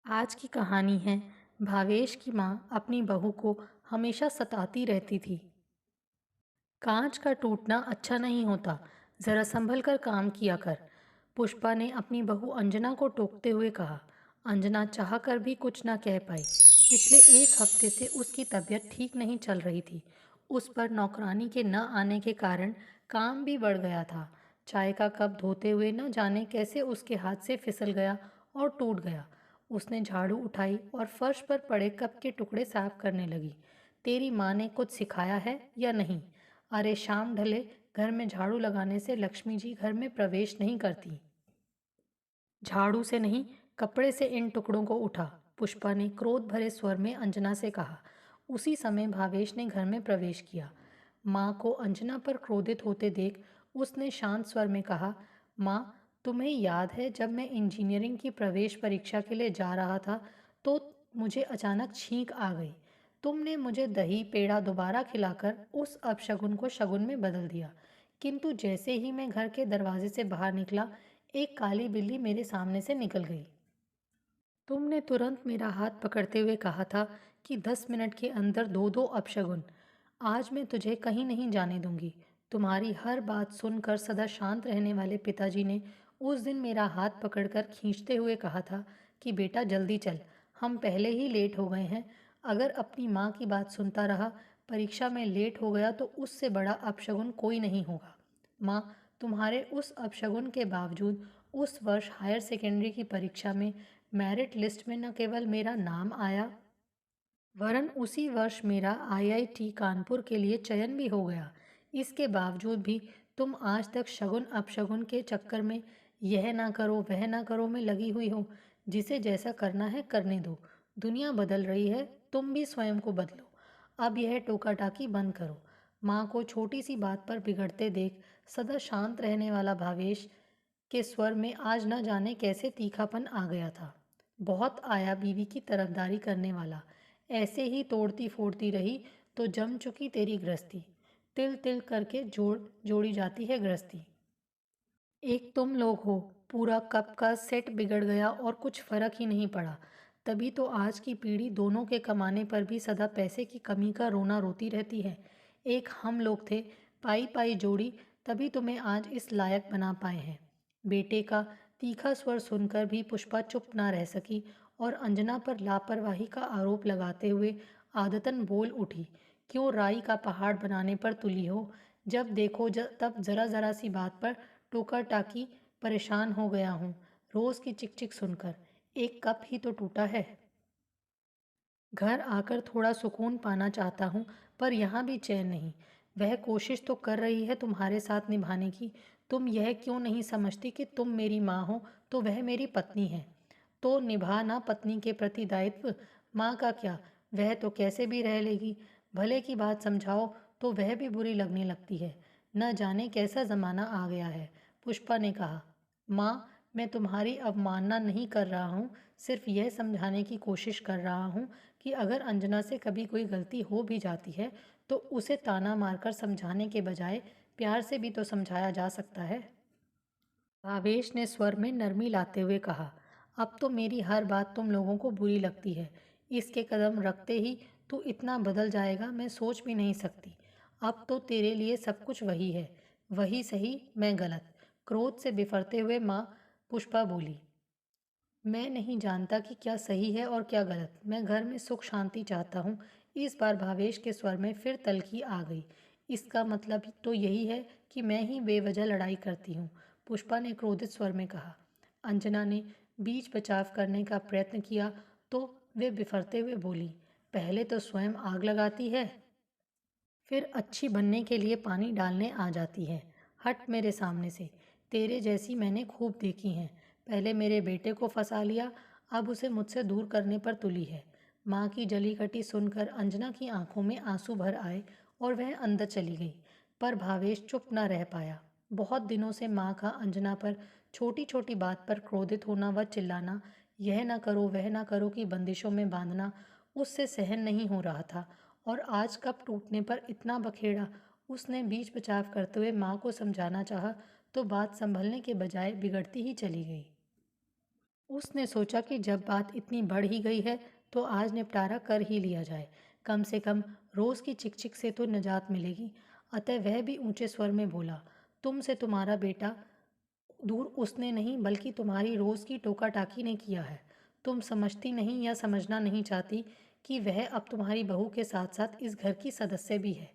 आज की कहानी है भावेश की माँ अपनी बहू को हमेशा सताती रहती थी। कांच का टूटना अच्छा नहीं होता, जरा संभल कर काम किया कर। पुष्पा ने अपनी बहू अंजना को टोकते हुए कहा। अंजना चाहकर भी कुछ न कह पाई। पिछले एक हफ्ते से उसकी तबीयत ठीक नहीं चल रही थी। उस पर नौकरानी के न आने के कारण काम भी बढ़ गया था। चाय का कप धोते हुए न जाने कैसे उसके हाथ से फिसल गया और टूट गया। उसने झाड़ू उठाई और फर्श पर पड़े कप के टुकड़े साफ करने लगी। तेरी माँ ने कुछ सिखाया है या नहीं? अरे शाम ढले घर में झाड़ू लगाने से लक्ष्मी जी घर में प्रवेश नहीं करती। झाड़ू से नहीं, कपड़े से इन टुकड़ों को उठा, पुष्पा ने क्रोध भरे स्वर में अंजना से कहा। उसी समय भावेश ने घर में प्रवेश किया। माँ को अंजना पर क्रोधित होते देख उसने शांत स्वर में कहा, माँ, तुम्हें याद है जब मैं इंजीनियरिंग की प्रवेश परीक्षा के लिए जा रहा था तो मुझे अचानक छींक आ गई। तुमने मुझे दही पेड़ा दोबारा खिलाकर उस अपशगुन को शगुन में बदल दिया। किंतु जैसे ही मैं घर के दरवाजे से बाहर निकला, एक काली बिल्ली मेरे सामने से निकल गई। तुमने तुरंत मेरा हाथ पकड़ते हुए कहा था कि 10 मिनट के अंदर दो दो अपशगुन। आज मैं तुझे कहीं नहीं जाने दूंगी। तुम्हारी हर बात सुनकर सदा शांत रहने वाले पिताजी ने उस दिन मेरा हाथ पकड़कर खींचते हुए कहा था कि बेटा जल्दी चल, हम पहले ही लेट हो गए हैं। अगर अपनी माँ की बात सुनता रहा, परीक्षा में लेट हो गया तो उससे बड़ा अपशगुन कोई नहीं होगा। माँ, तुम्हारे उस अपशगुन के बावजूद उस वर्ष हायर सेकेंडरी की परीक्षा में मेरिट लिस्ट में न केवल मेरा नाम आया, वरन उसी वर्ष मेरा आईआईटी कानपुर के लिए चयन भी हो गया। इसके बावजूद भी तुम आज तक शगुन अपशगुन के चक्कर में यह ना करो वह ना करो में लगी हुई हो। जिसे जैसा करना है करने दो। दुनिया बदल रही है, तुम भी स्वयं को बदलो। अब यह टोका टाकी बंद करो। माँ को छोटी सी बात पर बिगड़ते देख सदा शांत रहने वाला भावेश के स्वर में आज न जाने कैसे तीखापन आ गया था। बहुत आया बीवी की तरफदारी करने वाला, ऐसे ही तोड़ती फोड़ती रही तो जम चुकी तेरी गृहस्थी। तिल तिल करके जोड़ी जाती है गृहस्थी। एक तुम लोग हो, पूरा कप का सेट बिगड़ गया और कुछ फर्क ही नहीं पड़ा। तभी तो आज की पीढ़ी दोनों के कमाने पर भी सदा पैसे की कमी का रोना रोती रहती है। एक हम लोग थे, पाई पाई जोड़ी, तभी तुम्हें आज इस लायक बना पाए हैं। बेटे का तीखा स्वर सुनकर भी पुष्पा चुप ना रह सकी और अंजना पर लापरवाही का आरोप लगाते हुए आदतन बोल उठी। क्यों राई का पहाड़ बनाने पर तुली हो? जब देखो तब जरा जरा सी बात पर टोका टाकी परेशान हो गया हूँ। रोज की चिक चिक सुनकर एक कप ही तो टूटा है। घर आकर थोड़ा सुकून पाना चाहता हूँ, पर यहाँ भी चैन नहीं। वह कोशिश तो कर रही है तुम्हारे साथ निभाने की। तुम यह क्यों नहीं समझती कि तुम मेरी माँ हो तो वह मेरी पत्नी है। तो निभाना पत्नी के प्रति दायित्व। माँ का क्या, वह तो कैसे भी रह लेगी। भले की बात समझाओ तो वह भी बुरी लगने लगती है। न जाने कैसा जमाना आ गया है। पुष्पा ने कहा। माँ, मैं तुम्हारी अवमानना नहीं कर रहा हूँ, सिर्फ यह समझाने की कोशिश कर रहा हूँ कि अगर अंजना से कभी कोई गलती हो भी जाती है तो उसे ताना मारकर समझाने के बजाय प्यार से भी तो समझाया जा सकता है। भावेश ने स्वर में नरमी लाते हुए कहा। अब तो मेरी हर बात तुम लोगों को बुरी लगती है। इसके कदम रखते ही तू इतना बदल जाएगा मैं सोच भी नहीं सकती। अब तो तेरे लिए सब कुछ वही है। वही सही, मैं गलत। क्रोध से बिफरते हुए माँ पुष्पा बोली। मैं नहीं जानता कि क्या सही है और क्या गलत। मैं घर में सुख शांति चाहता हूँ। इस बार भावेश के स्वर में फिर तल्खी आ गई। इसका मतलब तो यही है कि मैं ही बेवजह लड़ाई करती हूँ, पुष्पा ने क्रोधित स्वर में कहा। अंजना ने बीच बचाव करने का प्रयत्न किया तो वे बिफरते हुए बोली, पहले तो स्वयं आग लगाती है, फिर अच्छी बनने के लिए पानी डालने आ जाती है। हट मेरे सामने से। तेरे जैसी मैंने खूब देखी हैं। पहले मेरे बेटे को फंसा लिया, अब उसे मुझसे दूर करने पर तुली है। माँ की जली कटी सुनकर अंजना की आंखों में आंसू भर आए और वह अंदर चली गई। पर भावेश चुप न रह पाया। बहुत दिनों से माँ का अंजना पर छोटी छोटी बात पर क्रोधित होना व चिल्लाना, यह न करो वह न करो की बंदिशों में बांधना उससे सहन नहीं हो रहा था। और आज कप टूटने पर इतना बखेड़ा। उसने बीच बचाव करते हुए माँ को समझाना चाहा तो बात संभलने के बजाय बिगड़ती ही चली गई। उसने सोचा कि जब बात इतनी बढ़ ही गई है तो आज निपटारा कर ही लिया जाए। कम से कम रोज की चिकचिक से तो निजात मिलेगी। अतः वह भी ऊंचे स्वर में बोला, तुमसे तुम्हारा बेटा दूर उसने नहीं बल्कि तुम्हारी रोज की टोका टाकी ने किया है। तुम समझती नहीं या समझना नहीं चाहती कि वह अब तुम्हारी बहू के साथ साथ इस घर की सदस्य भी है।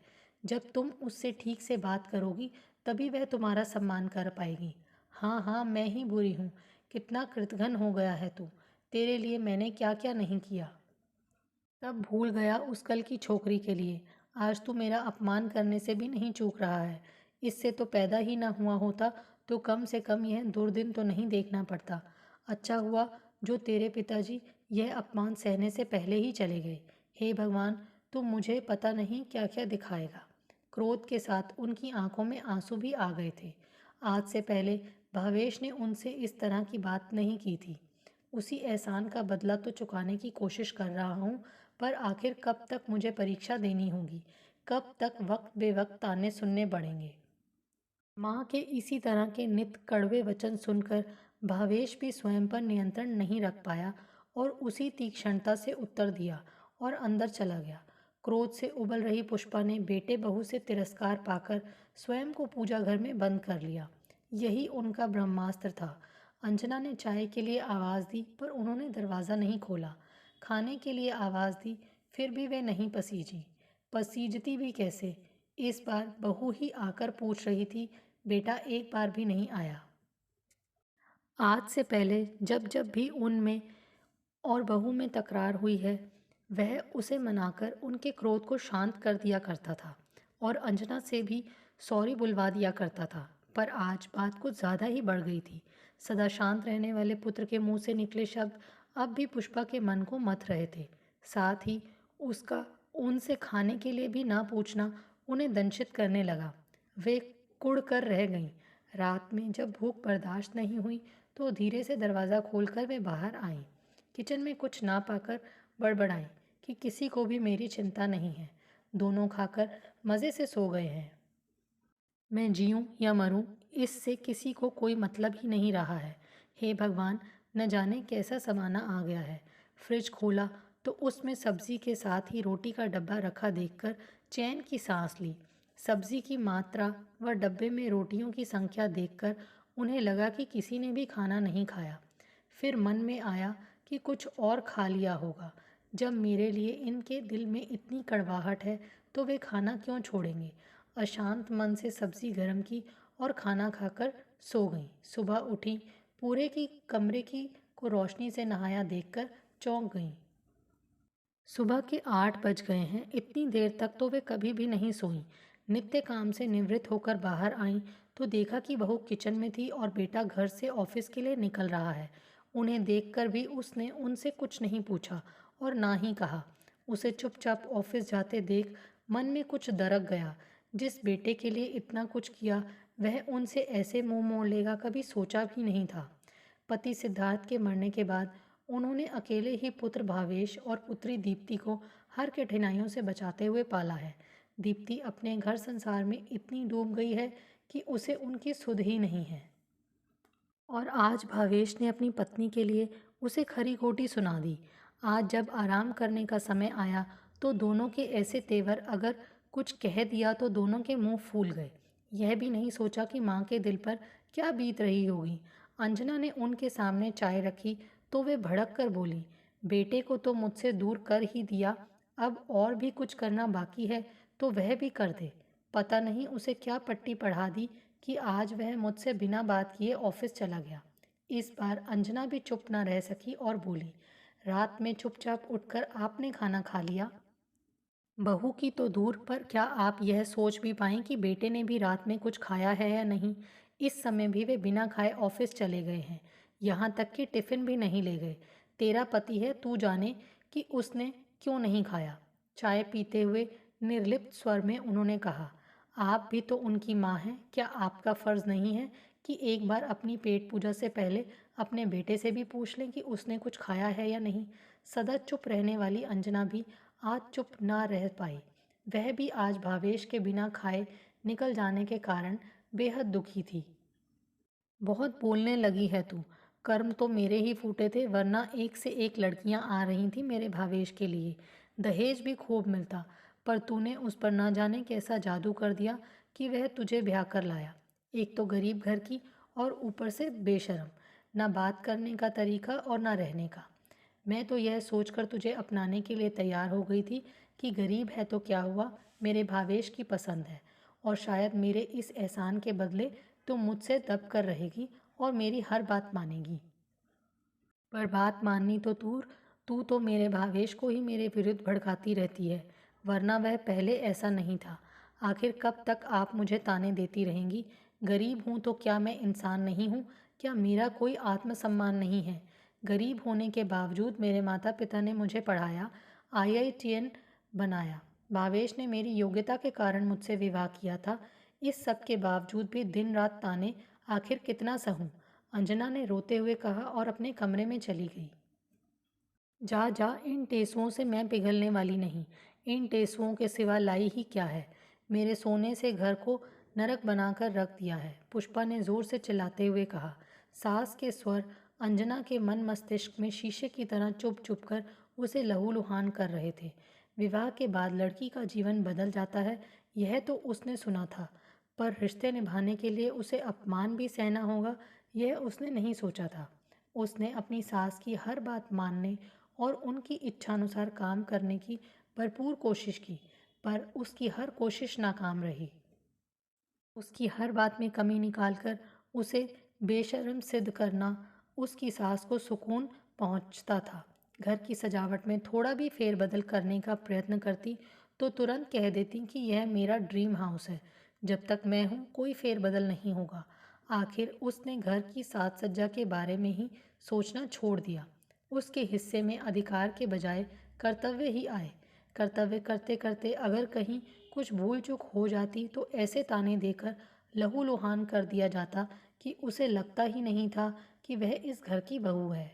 जब तुम उससे ठीक से बात करोगी तभी वह तुम्हारा सम्मान कर पाएगी। हाँ हाँ, मैं ही बुरी हूँ। कितना कृतघ्न हो गया है तू। तेरे लिए मैंने क्या क्या नहीं किया। तब भूल गया उस कल की छोकरी के लिए। आज तू मेरा अपमान करने से भी नहीं चूक रहा है। इससे तो पैदा ही ना हुआ होता तो कम से कम यह दुर्दिन तो नहीं देखना पड़ता। अच्छा हुआ जो तेरे पिताजी यह अपमान सहने से पहले ही चले गए। हे भगवान, तू मुझे पता नहीं क्या क्या दिखाएगा। क्रोध के साथ उनकी आंखों में आंसू भी आ गए थे। आज से पहले भावेश ने उनसे इस तरह की बात नहीं की थी। उसी एहसान का बदला तो चुकाने की कोशिश कर रहा हूँ, पर आखिर कब तक मुझे परीक्षा देनी होगी। कब तक वक्त बेवक्त ताने सुनने पड़ेंगे। माँ के इसी तरह के नित कड़वे वचन सुनकर भावेश भी स्वयं पर नियंत्रण नहीं रख पाया और उसी तीक्ष्णता से उत्तर दिया और अंदर चला गया। क्रोध से उबल रही पुष्पा ने बेटे बहू से तिरस्कार पाकर स्वयं को पूजा घर में बंद कर लिया। यही उनका ब्रह्मास्त्र था। अंजना ने चाय के लिए आवाज़ दी पर उन्होंने दरवाज़ा नहीं खोला। खाने के लिए आवाज़ दी फिर भी वे नहीं पसीजी। पसीजती भी कैसे। इस बार बहू ही आकर पूछ रही थी, बेटा एक बार भी नहीं आया। आज से पहले जब जब भी उनमें और बहू में तकरार हुई है, वह उसे मनाकर उनके क्रोध को शांत कर दिया करता था और अंजना से भी सॉरी बुलवा दिया करता था। पर आज बात कुछ ज़्यादा ही बढ़ गई थी। सदा शांत रहने वाले पुत्र के मुंह से निकले शब्द अब भी पुष्पा के मन को मथ रहे थे। साथ ही उसका उनसे खाने के लिए भी ना पूछना उन्हें दंशित करने लगा। वे कुढ़ कर रह गईं। रात में जब भूख बर्दाश्त नहीं हुई तो धीरे से दरवाज़ा खोलकर वे बाहर आईं। किचन में कुछ ना पाकर बड़बड़ाई कि किसी को भी मेरी चिंता नहीं है। दोनों खाकर मज़े से सो गए हैं। मैं जीऊँ या मरूँ इससे किसी को कोई मतलब ही नहीं रहा है। हे भगवान, न जाने कैसा ज़माना आ गया है। फ्रिज खोला तो उसमें सब्ज़ी के साथ ही रोटी का डब्बा रखा देखकर चैन की सांस ली। सब्ज़ी की मात्रा व डब्बे में रोटियों की संख्या देखकर उन्हें लगा कि किसी ने भी खाना नहीं खाया। फिर मन में आया कि कुछ और खा लिया होगा। जब मेरे लिए इनके दिल में इतनी कड़वाहट है तो वे खाना क्यों छोड़ेंगे। अशांत मन से सब्जी गर्म की और खाना खाकर सो गईं। सुबह उठी, पूरे की कमरे की को रोशनी से नहाया देखकर चौंक गईं। सुबह के 8 बज गए हैं। इतनी देर तक तो वे कभी भी नहीं सोईं। नित्य काम से निवृत्त होकर बाहर आईं तो देखा कि बहू किचन में थी और बेटा घर से ऑफिस के लिए निकल रहा है। उन्हें देखकर भी उसने उनसे कुछ नहीं पूछा और ना ही कहा। उसे चुपचाप ऑफिस जाते देख मन में कुछ दरक गया। जिस बेटे के लिए इतना कुछ किया वह उनसे ऐसे मुंह मोड़ लेगा कभी सोचा भी नहीं था। पति सिद्धार्थ के मरने के बाद उन्होंने अकेले ही पुत्र भावेश और पुत्री दीप्ति को हर कठिनाइयों से बचाते हुए पाला है। दीप्ति अपने घर संसार में इतनी डूब गई है कि उसे उनकी सुध ही नहीं है। और आज भावेश ने अपनी पत्नी के लिए उसे खरी खोटी सुना दी। आज जब आराम करने का समय आया तो दोनों के ऐसे तेवर, अगर कुछ कह दिया तो दोनों के मुंह फूल गए। यह भी नहीं सोचा कि माँ के दिल पर क्या बीत रही होगी। अंजना ने उनके सामने चाय रखी तो वे भड़क कर बोली, बेटे को तो मुझसे दूर कर ही दिया, अब और भी कुछ करना बाकी है तो वह भी कर दे। पता नहीं उसे क्या पट्टी पढ़ा दी कि आज वह मुझसे बिना बात किए ऑफिस चला गया। इस बार अंजना भी चुप न रह सकी और बोली, रात में चुपचाप उठकर आपने खाना खा लिया। बहू की तो दूर पर क्या आप यह सोच भी पाएं कि बेटे ने भी रात में कुछ खाया है या नहीं। इस समय भी वे बिना खाए ऑफिस चले गए हैं। यहाँ तक कि टिफिन भी नहीं ले गए। तेरा पति है, तू जाने कि उसने क्यों नहीं खाया। चाय पीते हुए निर्लिप्त स्वर में उन्होंने कहा, आप भी तो उनकी माँ हैं। क्या आपका फर्ज नहीं है कि एक बार अपनी पेट पूजा से पहले अपने बेटे से भी पूछ लें कि उसने कुछ खाया है या नहीं। सदा चुप रहने वाली अंजना भी आज चुप ना रह पाई। वह भी आज भावेश के बिना खाए निकल जाने के कारण बेहद दुखी थी। बहुत बोलने लगी है तू। कर्म तो मेरे ही फूटे थे, वरना एक से एक लड़कियां आ रही थी मेरे भावेश के लिए। दहेज भी खूब मिलता, पर तूने उस पर ना जाने कैसा जादू कर दिया कि वह तुझे ब्याह कर लाया। एक तो गरीब घर की और ऊपर से बेशर्म, ना बात करने का तरीका और ना रहने का। मैं तो यह सोचकर तुझे अपनाने के लिए तैयार हो गई थी कि गरीब है तो क्या हुआ, मेरे भावेश की पसंद है, और शायद मेरे इस एहसान के बदले तुम मुझसे दब कर रहेगी और मेरी हर बात मानेगी। पर बात माननी तो दूर, तू तो मेरे भावेश को ही मेरे विरुद्ध भड़काती रहती है, वरना वह पहले ऐसा नहीं था। आखिर कब तक आप मुझे ताने देती रहेंगी? गरीब हूँ तो क्या मैं इंसान नहीं हूँ? क्या मेरा कोई आत्मसम्मान नहीं है? गरीब होने के बावजूद मेरे माता पिता ने मुझे पढ़ाया, IITN बनाया। भावेश ने मेरी योग्यता के कारण मुझसे विवाह किया था। इस सब के बावजूद भी दिन रात ताने, आखिर कितना सहूँ? अंजना ने रोते हुए कहा और अपने कमरे में चली गई। जा जा, इन टेसुओं से मैं पिघलने वाली नहीं। इन टेसुओं के सिवा लाई ही क्या है? मेरे सोने से घर को नरक बनाकर रख दिया है, पुष्पा ने जोर से चिल्लाते हुए कहा। सास के स्वर अंजना के मन मस्तिष्क में शीशे की तरह चुभ चुभ कर उसे लहूलुहान कर रहे थे। विवाह के बाद लड़की का जीवन बदल जाता है, यह तो उसने सुना था, पर रिश्ते निभाने के लिए उसे अपमान भी सहना होगा, यह उसने नहीं सोचा था। उसने अपनी सास की हर बात मानने और उनकी इच्छानुसार काम करने की भरपूर कोशिश की, पर उसकी हर कोशिश नाकाम रही। उसकी हर बात में कमी निकालकर उसे बेशर्म सिद्ध करना उसकी सास को सुकून पहुंचता था। घर की सजावट में थोड़ा भी फेरबदल करने का प्रयत्न करती तो तुरंत कह देती कि यह मेरा ड्रीम हाउस है, जब तक मैं हूँ कोई फेरबदल नहीं होगा। आखिर उसने घर की साज सज्जा के बारे में ही सोचना छोड़ दिया। उसके हिस्से में अधिकार के बजाय कर्तव्य ही आए। कर्तव्य करते करते अगर कहीं कुछ भूल चूक हो जाती तो ऐसे ताने देकर लहूलुहान कर दिया जाता कि उसे लगता ही नहीं था कि वह इस घर की बहू है।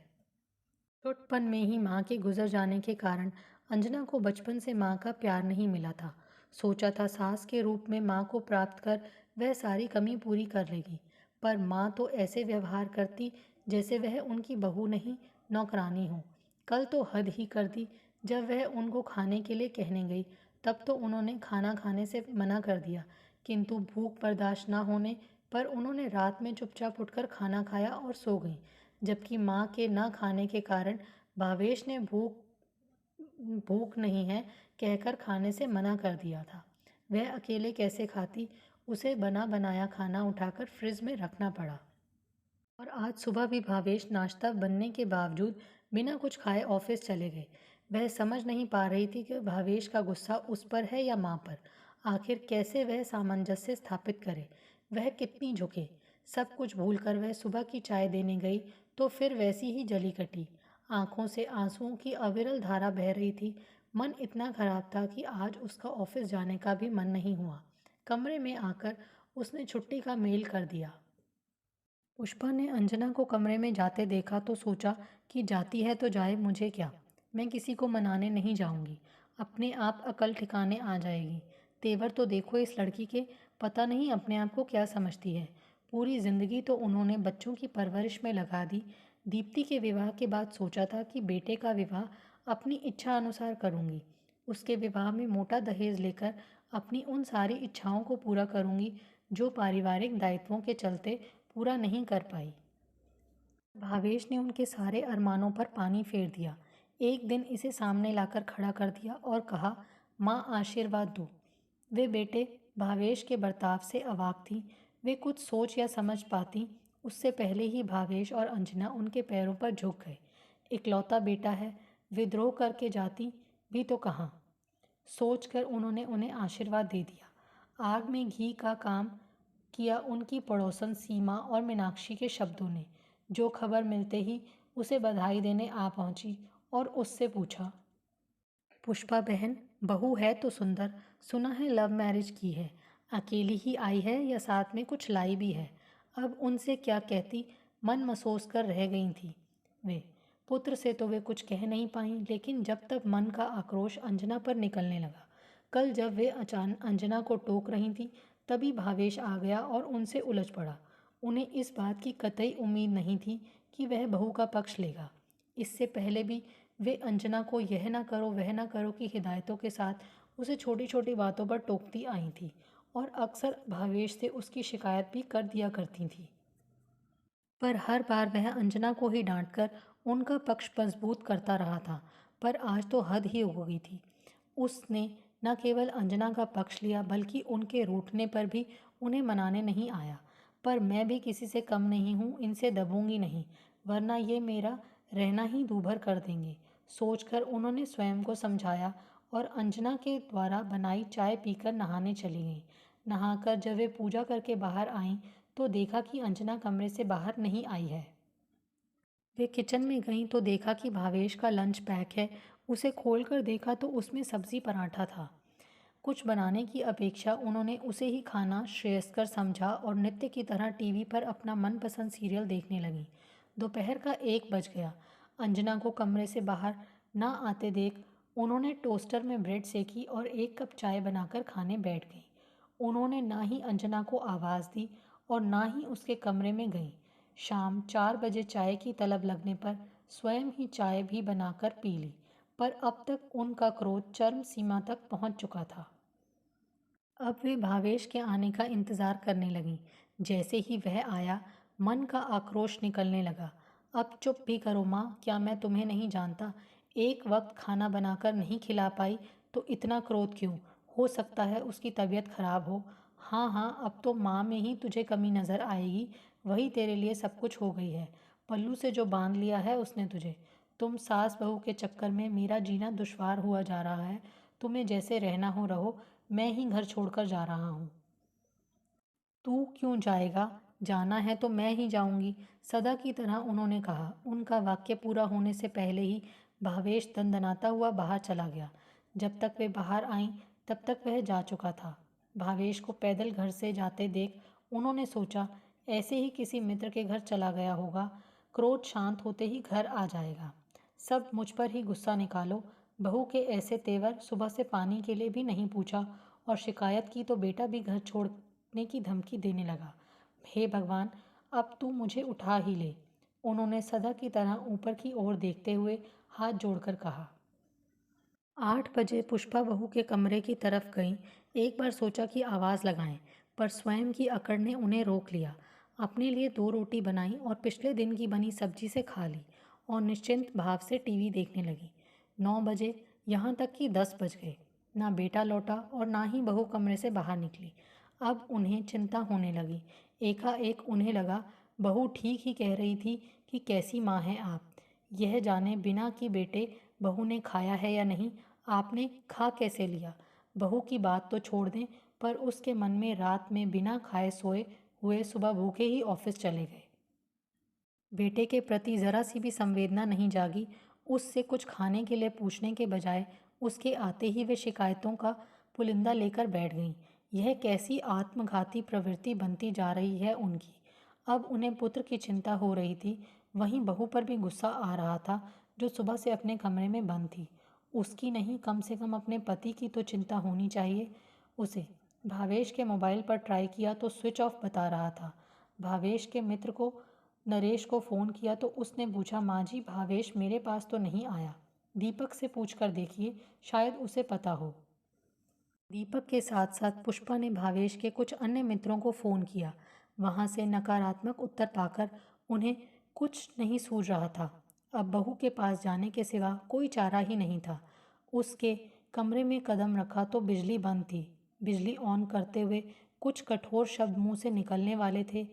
छोटपन में ही माँ के गुजर जाने के कारण अंजना को बचपन से माँ का प्यार नहीं मिला था। सोचा था सास के रूप में माँ को प्राप्त कर वह सारी कमी पूरी कर लेगी, पर माँ तो ऐसे व्यवहार करती जैसे वह उनकी बहू नहीं, नौकरानी हो। कल तो हद ही कर दी, जब वह उनको खाने के लिए कहने गई तब तो उन्होंने खाना खाने से मना कर दिया, किंतु भूख बर्दाश्त न होने पर उन्होंने रात में चुपचाप उठकर खाना खाया और सो गईं। जबकि माँ के न खाने के कारण भावेश ने भूख भूख नहीं है कहकर खाने से मना कर दिया था। वह अकेले कैसे खाती, उसे बना बनाया खाना उठाकर फ्रिज में रखना पड़ा। और आज सुबह भी भावेश नाश्ता बनने के बावजूद बिना कुछ खाए ऑफिस चले गए। वह समझ नहीं पा रही थी कि भावेश का गुस्सा उस पर है या माँ पर। आखिर कैसे वह सामंजस्य स्थापित करे, वह कितनी झुके। सब कुछ भूलकर वह सुबह की चाय देने गई तो फिर वैसी ही जली कटी। आंखों से आंसुओं की अविरल धारा बह रही थी। मन इतना खराब था कि आज उसका ऑफिस जाने का भी मन नहीं हुआ। कमरे में आकर उसने छुट्टी का मेल कर दिया। पुष्पा ने अंजना को कमरे में जाते देखा तो सोचा कि जाती है तो जाए, मुझे क्या। मैं किसी को मनाने नहीं जाऊंगी, अपने आप अकल ठिकाने आ जाएगी। तेवर तो देखो इस लड़की के, पता नहीं अपने आप को क्या समझती है। पूरी जिंदगी तो उन्होंने बच्चों की परवरिश में लगा दी। दीप्ति के विवाह के बाद सोचा था कि बेटे का विवाह अपनी इच्छा अनुसार करूंगी, उसके विवाह में मोटा दहेज लेकर अपनी उन सारी इच्छाओं को पूरा करूंगी जो पारिवारिक दायित्वों के चलते पूरा नहीं कर पाई। भावेश ने उनके सारे अरमानों पर पानी फेर दिया। एक दिन इसे सामने लाकर खड़ा कर दिया और कहा, माँ आशीर्वाद दो। वे बेटे भावेश के बर्ताव से अवाक थी। वे कुछ सोच या समझ पाती उससे पहले ही भावेश और अंजना उनके पैरों पर झुक गए। इकलौता बेटा है, विद्रोह करके जाती भी तो कहाँ। सोचकर उन्होंने उन्हें आशीर्वाद दे दिया। आग में घी का काम किया उनकी पड़ोसन सीमा और मीनाक्षी के शब्दों ने, जो खबर मिलते ही उसे बधाई देने आ पहुंची और उससे पूछा, पुष्पा बहन, बहू है तो सुंदर, सुना है लव मैरिज की है, अकेली ही आई है या साथ में कुछ लाई भी है। अब उनसे क्या कहती, मन मसोस कर रह गई थी वे। पुत्र से तो वे कुछ कह नहीं पाईं, लेकिन जब तक मन का आक्रोश अंजना पर निकलने लगा। कल जब वे अचानक अंजना को टोक रही थी तभी भावेश आ गया और उनसे उलझ पड़ा। उन्हें इस बात की कतई उम्मीद नहीं थी कि वह बहू का पक्ष लेगा। इससे पहले भी वे अंजना को यह ना करो वह ना करो की हिदायतों के साथ उसे छोटी छोटी बातों पर टोकती आई थी और अक्सर भावेश से उसकी शिकायत भी कर दिया करती थी। पर हर बार वह अंजना को ही डांटकर उनका पक्ष मजबूत करता रहा था। पर आज तो हद ही हो गई थी। उसने न केवल अंजना का पक्ष लिया बल्कि उनके रूठने पर भी उन्हें मनाने नहीं आया। पर मैं भी किसी से कम नहीं हूँ, इनसे दबूंगी नहीं, वरना ये मेरा रहना ही दूभर कर देंगे, सोचकर उन्होंने स्वयं को समझाया और अंजना के द्वारा बनाई चाय पीकर नहाने चली गईं। नहाकर जब वे पूजा करके बाहर आईं तो देखा कि अंजना कमरे से बाहर नहीं आई है। वे किचन में गईं तो देखा कि भावेश का लंच पैक है। उसे खोलकर देखा तो उसमें सब्जी पराठा था। कुछ बनाने की अपेक्षा उन्होंने उसे ही खाना श्रेयस्कर समझा और नित्य की तरह टीवी पर अपना मनपसंद सीरियल देखने लगी। दोपहर का 1 बज गया। अंजना को कमरे से बाहर ना आते देख उन्होंने टोस्टर में ब्रेड सेकी और 1 कप चाय बनाकर खाने बैठ गई। उन्होंने ना ही अंजना को आवाज़ दी और ना ही उसके कमरे में गई। शाम 4 बजे चाय की तलब लगने पर स्वयं ही चाय भी बनाकर पी ली। पर अब तक उनका क्रोध चरम सीमा तक पहुंच चुका था। अब वे भावेश के आने का इंतज़ार करने लगीं। जैसे ही वह आया, मन का आक्रोश निकलने लगा। अब चुप भी करो माँ, क्या मैं तुम्हें नहीं जानता? एक वक्त खाना बनाकर नहीं खिला पाई तो इतना क्रोध क्यों? हो सकता है उसकी तबीयत खराब हो। हाँ हाँ, अब तो माँ में ही तुझे कमी नज़र आएगी, वही तेरे लिए सब कुछ हो गई है। पल्लू से जो बांध लिया है उसने तुझे। तुम सास बहू के चक्कर में मेरा जीना दुश्वार हुआ जा रहा है। तुम्हें जैसे रहना हो रहो, मैं ही घर छोड़कर जा रहा हूँ। तू क्यों जाएगा? जाना है तो मैं ही जाऊंगी, सदा की तरह उन्होंने कहा। उनका वाक्य पूरा होने से पहले ही भावेश दनदनाता हुआ बाहर चला गया। जब तक वे बाहर आईं तब तक वह जा चुका था। भावेश को पैदल घर से जाते देख उन्होंने सोचा ऐसे ही किसी मित्र के घर चला गया होगा, क्रोध शांत होते ही घर आ जाएगा। सब मुझ पर ही गुस्सा निकालो। बहू के ऐसे तेवर, सुबह से पानी के लिए भी नहीं पूछा और शिकायत की तो बेटा भी घर छोड़ने की धमकी देने लगा। हे भगवान, अब तू मुझे उठा ही ले। उन्होंने सदा की तरह ऊपर की ओर देखते हुए हाथ जोड़कर कहा। 8 बजे पुष्पा बहू के कमरे की तरफ गईं। एक बार सोचा कि आवाज़ लगाएं, पर स्वयं की अकड़ ने उन्हें रोक लिया। अपने लिए 2 रोटी बनाई और पिछले दिन की बनी सब्जी से खा ली और निश्चिंत भाव से टीवी देखने लगी। 9 बजे, यहाँ तक कि 10 बज गए। ना बेटा लौटा और ना ही बहू कमरे से बाहर निकली। अब उन्हें चिंता होने लगी। एकाएक उन्हें लगा बहू ठीक ही कह रही थी कि कैसी माँ हैं आप। यह जाने बिना कि बेटे बहू ने खाया है या नहीं, आपने खा कैसे लिया? बहू की बात तो छोड़ दें, पर उसके मन में रात में बिना खाए सोए हुए सुबह भूखे ही ऑफिस चले गए। बेटे के प्रति ज़रा सी भी संवेदना नहीं जागी। उससे कुछ खाने के लिए पूछने के बजाय उसके आते ही वे शिकायतों का पुलिंदा लेकर बैठ गईं। यह कैसी आत्मघाती प्रवृत्ति बनती जा रही है उनकी। अब उन्हें पुत्र की चिंता हो रही थी, वहीं बहू पर भी गुस्सा आ रहा था जो सुबह से अपने कमरे में बंद थी। उसकी नहीं, कम से कम अपने पति की तो चिंता होनी चाहिए उसे। भावेश के मोबाइल पर ट्राई किया तो स्विच ऑफ बता रहा था। भावेश के मित्र को नरेश को फ़ोन किया तो उसने पूछा, माँ जी भावेश मेरे पास तो नहीं आया, दीपक से पूछ कर देखिए, शायद उसे पता हो। दीपक के साथ साथ पुष्पा ने भावेश के कुछ अन्य मित्रों को फ़ोन किया। वहाँ से नकारात्मक उत्तर पाकर उन्हें कुछ नहीं सूझ रहा था। अब बहू के पास जाने के सिवा कोई चारा ही नहीं था। उसके कमरे में कदम रखा तो बिजली बंद थी। बिजली ऑन करते हुए कुछ कठोर शब्द मुंह से निकलने वाले थे।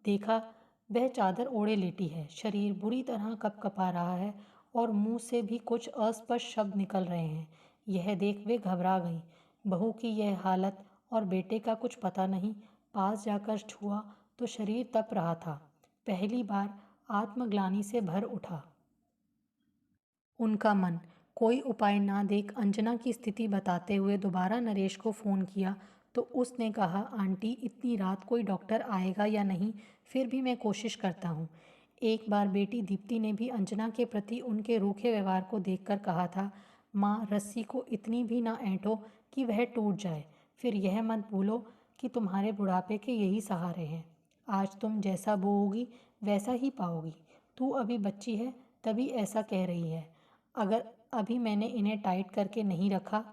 देखा, वह चादर ओढ़े लेटी है, शरीर बुरी तरह कपकपा रहा है और मुंह से भी कुछ अस्पष्ट शब्द निकल रहे हैं। यह देख वे घबरा गईं। बहू की यह हालत और बेटे का कुछ पता नहीं। पास जाकर छुआ तो शरीर तप रहा था। पहली बार आत्मग्लानि से भर उठा उनका मन। कोई उपाय ना देख अंजना की स्थिति बताते हुए दोबारा नरेश को फ़ोन किया तो उसने कहा, आंटी इतनी रात कोई डॉक्टर आएगा या नहीं, फिर भी मैं कोशिश करता हूँ। एक बार बेटी दीप्ति ने भी अंजना के प्रति उनके रूखे व्यवहार को देखकर कहा था, माँ रस्सी को इतनी भी ना ऐंठो कि वह टूट जाए। फिर यह मत भूलो कि तुम्हारे बुढ़ापे के यही सहारे हैं। आज तुम जैसा बोओगी वैसा ही पाओगी। तू अभी बच्ची है तभी ऐसा कह रही है। अगर अभी मैंने इन्हें टाइट करके नहीं रखा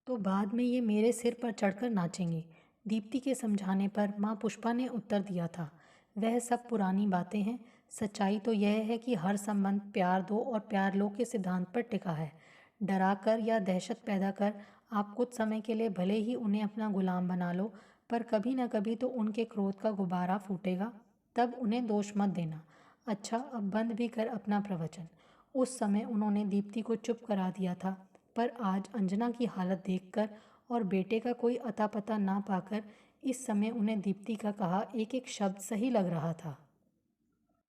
तो बाद में ये मेरे सिर पर चढ़कर नाचेंगे। दीप्ति के समझाने पर माँ पुष्पा ने उत्तर दिया था, वह सब पुरानी बातें हैं। सच्चाई तो यह है कि हर संबंध प्यार दो और प्यार लो के सिद्धांत पर टिका है। डरा कर या दहशत पैदा कर आप कुछ समय के लिए भले ही उन्हें अपना गुलाम बना लो, पर कभी ना कभी तो उनके क्रोध का गुब्बारा फूटेगा। तब उन्हें दोष मत देना। अच्छा, अब बंद भी कर अपना प्रवचन। उस समय उन्होंने दीप्ति को चुप करा दिया था, पर आज अंजना की हालत देखकर और बेटे का कोई अता पता ना पाकर इस समय उन्हें दीप्ति का कहा एक एक शब्द सही लग रहा था।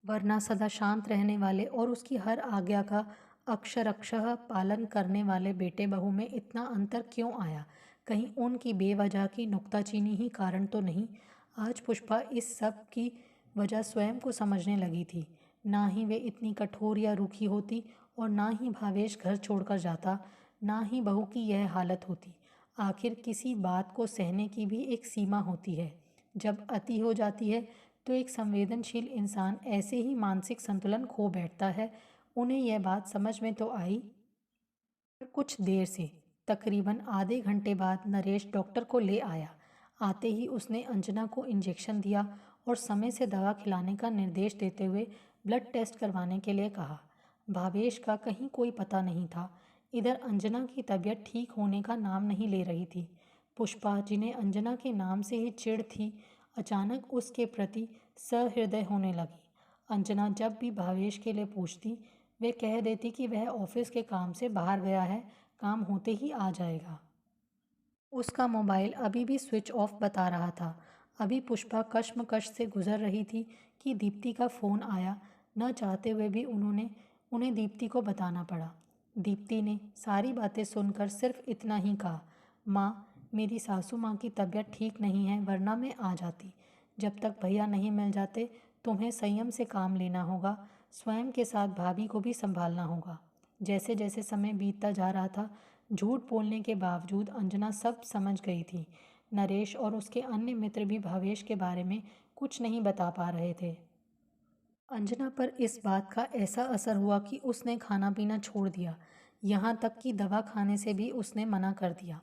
वरना सदा शांत रहने वाले और उसकी हर आज्ञा का अक्षरशः पालन करने वाले बेटे बहू में इतना अंतर क्यों आया? कहीं उनकी बेवजह की नुक्ताचीनी ही कारण तो नहीं? आज पुष्पा इस सब की वजह स्वयं को समझने लगी थी। ना ही वे इतनी कठोर या रूखी होती और ना ही भावेश घर छोड़कर जाता, ना ही बहू की यह हालत होती। आखिर किसी बात को सहने की भी एक सीमा होती है। जब अति हो जाती है तो एक संवेदनशील इंसान ऐसे ही मानसिक संतुलन खो बैठता है। उन्हें यह बात समझ में तो आई, पर कुछ देर से। तकरीबन आधे घंटे बाद नरेश डॉक्टर को ले आया। आते ही उसने अंजना को इंजेक्शन दिया और समय से दवा खिलाने का निर्देश देते हुए ब्लड टेस्ट करवाने के लिए कहा। भावेश का कहीं कोई पता नहीं था। इधर अंजना की तबीयत ठीक होने का नाम नहीं ले रही थी। पुष्पा, जिन्हें अंजना के नाम से ही चिढ़ थी, अचानक उसके प्रति सहृदय होने लगी। अंजना जब भी भावेश के लिए पूछती, वे कह देती कि वह ऑफिस के काम से बाहर गया है, काम होते ही आ जाएगा। उसका मोबाइल अभी भी स्विच ऑफ बता रहा था। अभी पुष्पा कश्मकश से गुजर रही थी कि दीप्ति का फ़ोन आया। न चाहते हुए भी उन्हें दीप्ति को बताना पड़ा। दीप्ति ने सारी बातें सुनकर सिर्फ इतना ही कहा, माँ, मेरी सासू माँ की तबीयत ठीक नहीं है, वरना मैं आ जाती। जब तक भैया नहीं मिल जाते तुम्हें संयम से काम लेना होगा। स्वयं के साथ भाभी को भी संभालना होगा। जैसे जैसे समय बीतता जा रहा था, झूठ बोलने के बावजूद अंजना सब समझ गई थी। नरेश और उसके अन्य मित्र भी भावेश के बारे में कुछ नहीं बता पा रहे थे। अंजना पर इस बात का ऐसा असर हुआ कि उसने खाना पीना छोड़ दिया। यहाँ तक कि दवा खाने से भी उसने मना कर दिया।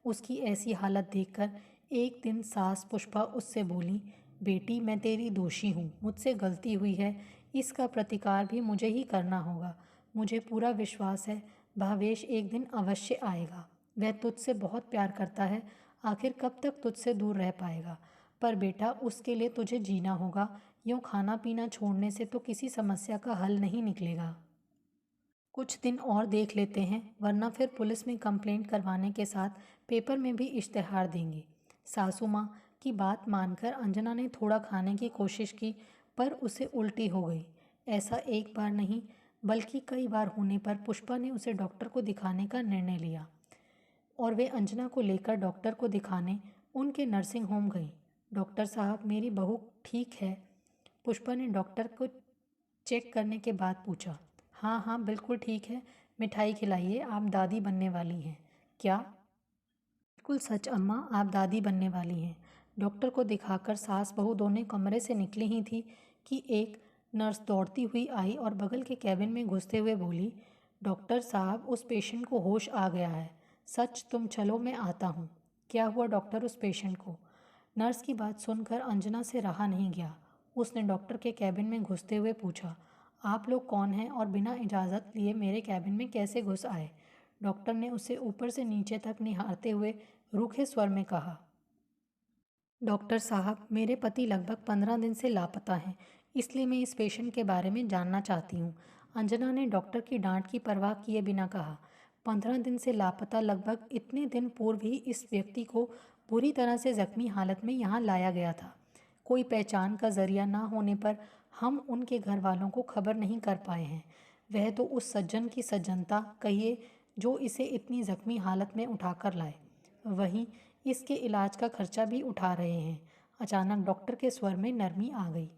उसकी ऐसी हालत देखकर एक दिन सास पुष्पा उससे बोली, बेटी, मैं तेरी दोषी हूँ, मुझसे गलती हुई है, इसका प्रतिकार भी मुझे ही करना होगा। मुझे पूरा विश्वास है भावेश एक दिन अवश्य आएगा। वह तुझसे बहुत प्यार करता है, आखिर कब तक तुझसे दूर रह पाएगा? पर बेटा, उसके लिए तुझे जीना होगा। यूँ खाना पीना छोड़ने से तो किसी समस्या का हल नहीं निकलेगा। कुछ दिन और देख लेते हैं, वरना फिर पुलिस में कंप्लेंट करवाने के साथ पेपर में भी इश्तेहार देंगे। सासू माँ की बात मानकर अंजना ने थोड़ा खाने की कोशिश की, पर उसे उल्टी हो गई। ऐसा एक बार नहीं, बल्कि कई बार होने पर पुष्पा ने उसे डॉक्टर को दिखाने का निर्णय लिया और वे अंजना को लेकर डॉक्टर को दिखाने उनके नर्सिंग होम गई। डॉक्टर साहब, मेरी बहू ठीक है? पुष्पा ने डॉक्टर को चेक करने के बाद पूछा। हाँ हाँ, बिल्कुल ठीक है। मिठाई खिलाइए, आप दादी बनने वाली हैं। क्या? बिल्कुल सच अम्मा, आप दादी बनने वाली हैं। डॉक्टर को दिखाकर सास बहू दोनों कमरे से निकली ही थी कि एक नर्स दौड़ती हुई आई और बगल के कैबिन में घुसते हुए बोली, डॉक्टर साहब, उस पेशेंट को होश आ गया है। सच? तुम चलो, मैं आता हूँ। क्या हुआ डॉक्टर उस पेशेंट को? नर्स की बात सुनकर अंजना से रहा नहीं गया। उसने डॉक्टर के कैबिन में घुसते हुए पूछा, आप लोग कौन हैं और बिना इजाज़त लिए मेरे कैबिन में कैसे घुस आए? डॉक्टर ने उसे ऊपर से नीचे तक निहारते हुए रूखे स्वर में कहा, डॉक्टर साहब, मेरे पति लगभग 15 दिन से लापता हैं, इसलिए मैं इस पेशेंट के बारे में जानना चाहती हूँ। अंजना ने डॉक्टर की डांट की परवाह किए बिना कहा, 15 दिन से लापता? लगभग इतने दिन पूर्व ही इस व्यक्ति को बुरी तरह से जख्मी हालत में यहाँ लाया गया था। कोई पहचान का जरिया ना होने पर हम उनके घर वालों को खबर नहीं कर पाए हैं। वह तो उस सज्जन की सज्जनता कहिए जो इसे इतनी जख्मी हालत में उठाकर लाए। वहीं इसके इलाज का खर्चा भी उठा रहे हैं। अचानक डॉक्टर के स्वर में नरमी आ गई।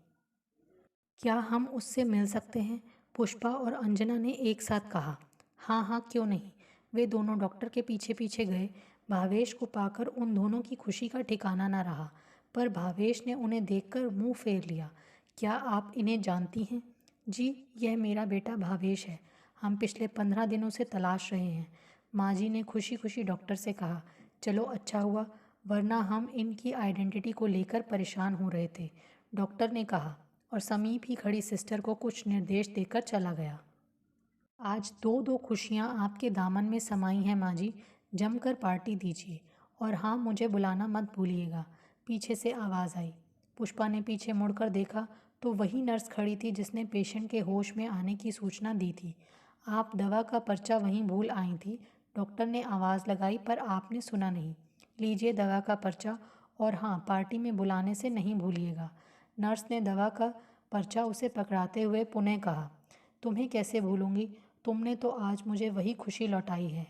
क्या हम उससे मिल सकते हैं? पुष्पा और अंजना ने एक साथ कहा। हाँ हाँ, क्यों नहीं। वे दोनों डॉक्टर के पीछे पीछे गए। भावेश को पाकर उन दोनों की खुशी का ठिकाना न रहा, पर भावेश ने उन्हें देखकर मुंह फेर लिया। क्या आप इन्हें जानती हैं? जी, यह मेरा बेटा भावेश है। हम पिछले 15 दिनों से तलाश रहे हैं। माँ जी ने खुशी खुशी डॉक्टर से कहा। चलो अच्छा हुआ, वरना हम इनकी आइडेंटिटी को लेकर परेशान हो रहे थे, डॉक्टर ने कहा और समीप ही खड़ी सिस्टर को कुछ निर्देश देकर चला गया। आज दो दो खुशियाँ आपके दामन में समाई हैं माँ जी, जमकर पार्टी दीजिए और हाँ, मुझे बुलाना मत भूलिएगा, पीछे से आवाज़ आई। पुष्पा ने पीछे मुड़कर देखा तो वही नर्स खड़ी थी जिसने पेशेंट के होश में आने की सूचना दी थी। आप दवा का पर्चा वहीं भूल आई थी, डॉक्टर ने आवाज़ लगाई पर आपने सुना नहीं। लीजिए दवा का पर्चा और हाँ, पार्टी में बुलाने से नहीं भूलिएगा। नर्स ने दवा का पर्चा उसे पकड़ाते हुए पुनः कहा। तुम्हें कैसे भूलूंगी, तुमने तो आज मुझे वही खुशी लौटाई है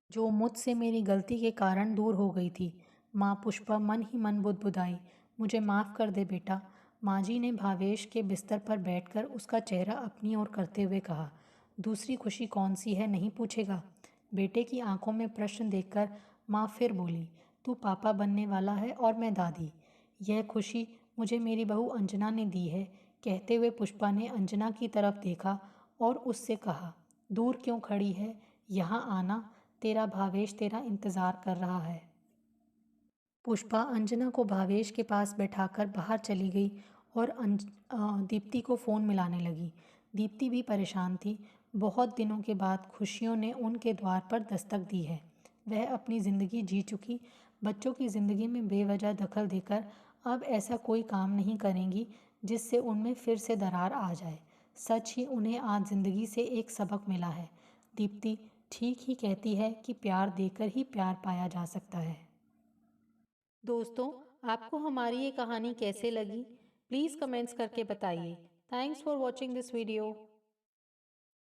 जो मुझसे मेरी गलती के कारण दूर हो गई थी। माँ पुष्पा मन ही मन बुदबुदाई। मुझे माफ़ कर दे बेटा। माँ जी ने भावेश के बिस्तर पर बैठकर उसका चेहरा अपनी ओर करते हुए कहा। दूसरी खुशी कौन सी है नहीं पूछेगा। बेटे की आंखों में प्रश्न देखकर माँ फिर बोली, तू पापा बनने वाला है और मैं दादी। यह खुशी मुझे मेरी बहू अंजना ने दी है। कहते हुए पुष्पा ने अंजना की तरफ देखा और उससे कहा, दूर क्यों खड़ी है, यहाँ आना, तेरा भावेश तेरा इंतज़ार कर रहा है। पुष्पा अंजना को भावेश के पास बैठाकर बाहर चली गई और दीप्ति को फ़ोन मिलाने लगी। दीप्ति भी परेशान थी। बहुत दिनों के बाद खुशियों ने उनके द्वार पर दस्तक दी है। वह अपनी ज़िंदगी जी चुकी, बच्चों की ज़िंदगी में बेवजह दखल देकर अब ऐसा कोई काम नहीं करेंगी जिससे उनमें फिर से दरार आ जाए। सच ही उन्हें आज ज़िंदगी से एक सबक मिला है। दीप्ति ठीक ही कहती है कि प्यार देकर ही प्यार पाया जा सकता है। दोस्तों, आपको हमारी ये कहानी कैसे लगी? प्लीज़ कमेंट्स करके बताइए। Thanks for watching this video.